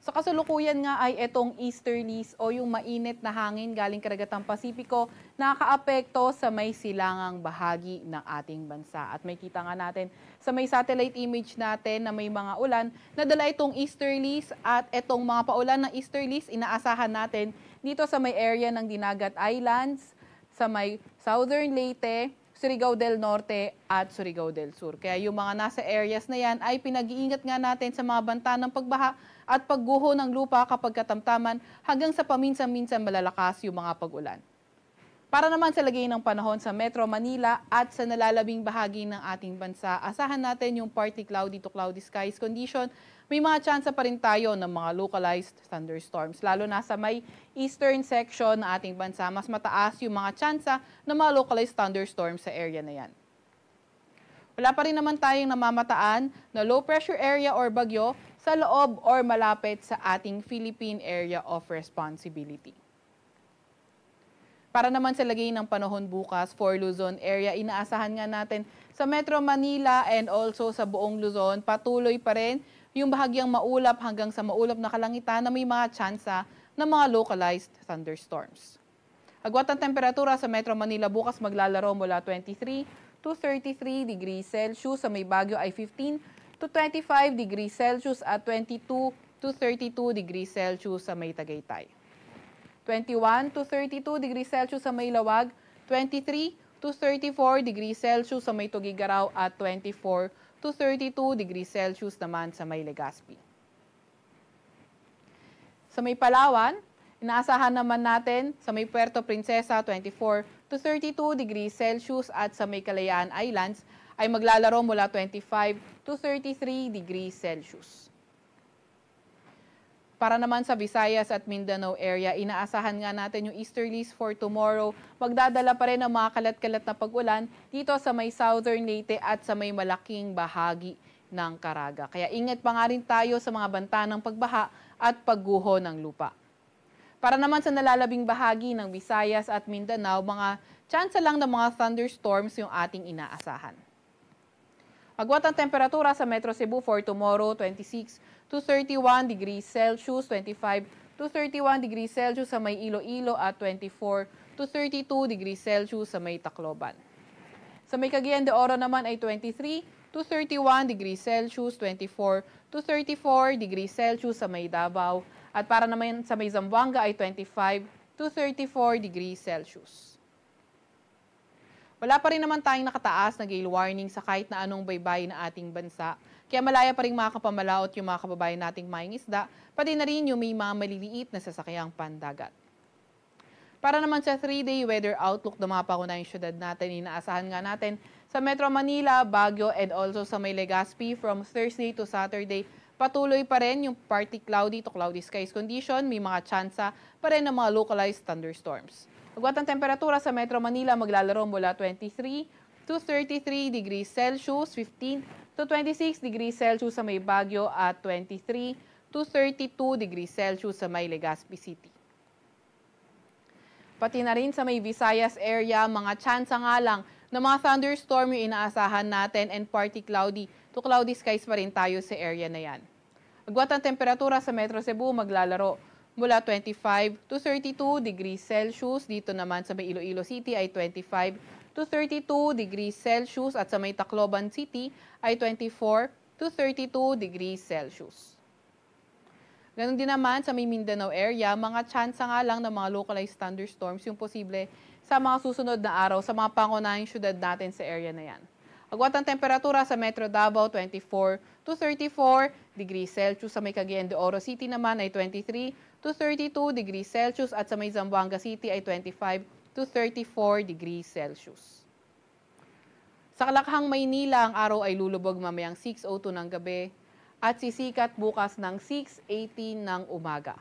Sa kasalukuyan nga ay itong easterlies o yung mainit na hangin galing karagatang Pasipiko nakakaapekto sa may silangang bahagi ng ating bansa. At may kita nga natin sa may satellite image natin na may mga ulan na dala itong easterlies at itong mga paulan ng easterlies inaasahan natin dito sa may area ng Dinagat Islands, sa may Southern Leyte, Surigao del Norte at Surigao del Sur. Kaya yung mga nasa areas na yan ay pinag-iingat nga natin sa mga banta ng pagbaha at pagguho ng lupa kapag katamtaman hanggang sa paminsan-minsan malalakas yung mga pag-ulan. Para naman sa lagay ng panahon sa Metro Manila at sa nalalabing bahagi ng ating bansa, asahan natin yung partly cloudy to cloudy skies condition. May mga tsansa pa rin tayo ng mga localized thunderstorms. Lalo na sa may eastern section ng ating bansa, mas mataas yung mga tsansa ng mga localized thunderstorms sa area na yan. Wala pa rin naman tayong namamataan na low pressure area or bagyo sa loob or malapit sa ating Philippine Area of Responsibility. Para naman sa lagay ng panahon bukas for Luzon area, inaasahan nga natin sa Metro Manila and also sa buong Luzon, patuloy pa rin yung bahagyang maulap hanggang sa maulap na kalangitan na may mga tsansa ng mga localized thunderstorms. Agwat ang temperatura sa Metro Manila bukas maglalaro mula 23 to 33 degrees Celsius, sa may Baguio ay 15 to 25 degrees Celsius at 22 to 32 degrees Celsius sa may Tagaytay. 21 to 32 degrees Celsius sa may Lawag, 23 to 34 degrees Celsius sa may Tugigaraw at 24 to 32 degrees Celsius naman sa may Legazpi. Sa may Palawan, inaasahan naman natin sa may Puerto Princesa 24 to 32 degrees Celsius at sa may Kalayaan Islands ay maglalaro mula 25 to 33 degrees Celsius. Para naman sa Visayas at Mindanao area, inaasahan nga natin yung easterlies for tomorrow. Magdadala pa rin ang mga kalat-kalat na pag-ulan dito sa may Southern Leyte at sa may malaking bahagi ng Caraga. Kaya ingat pa nga rin tayo sa mga banta ng pagbaha at pagguho ng lupa. Para naman sa nalalabing bahagi ng Visayas at Mindanao, mga tsansa lang ng mga thunderstorms yung ating inaasahan. Agwat ang temperatura sa Metro Cebu for tomorrow, 26 to 31 degrees Celsius, 25 to 31 degrees Celsius sa may Iloilo at 24 to 32 degrees Celsius sa may Tacloban. Sa may Cagayan de Oro naman ay 23 to 31 degrees Celsius, 24 to 34 degrees Celsius sa may Davao at para naman sa may Zamboanga ay 25 to 34 degrees Celsius. Wala pa rin naman tayong nakataas na gale warning sa kahit na anong baybayin na ating bansa. Kaya malaya pa rin makakapamalaot yung mga kababayan nating maing isda, pati na rin yung may mga maliliit na sasakyang pandagat. Para naman sa 3-day weather outlook ng mga pangunahing syudad natin, inaasahan nga natin sa Metro Manila, Baguio, and also sa may Legazpi from Thursday to Saturday, patuloy pa rin yung partly cloudy to cloudy skies condition, may mga tsansa pa rin ng mga localized thunderstorms. Agwat ang temperatura sa Metro Manila maglalaro mula 23 to 33 degrees Celsius, 15 to 26 degrees Celsius sa may Baguio at 23 to 32 degrees Celsius sa may Legazpi City. Pati na rin sa may Visayas area, mga tsansa nga lang na mga thunderstorm yung inaasahan natin and partly cloudy to cloudy skies pa rin tayo sa area na yan. Agwat ang temperatura sa Metro Cebu maglalaro mula 25 to 32 degrees Celsius. Dito naman sa may Iloilo City ay 25 to 32 degrees Celsius at sa may Tacloban City ay 24 to 32 degrees Celsius. Ganon din naman sa may Mindanao area, mga tsansa nga lang ng mga localized thunderstorms yung posible sa mga susunod na araw sa mga pangunahing syudad natin sa area na yan. Agwat ang temperatura sa Metro Davao, 24 to 34 degrees Celsius. Sa may Cagayan de Oro City naman ay 23 to 32 degrees Celsius at sa may Zamboanga City ay 25 to 34 degrees Celsius. Sa Kalakhang, Maynila, ang araw ay lulubog mamayang 6:02 ng gabi at sisikat bukas ng 6:18 ng umaga.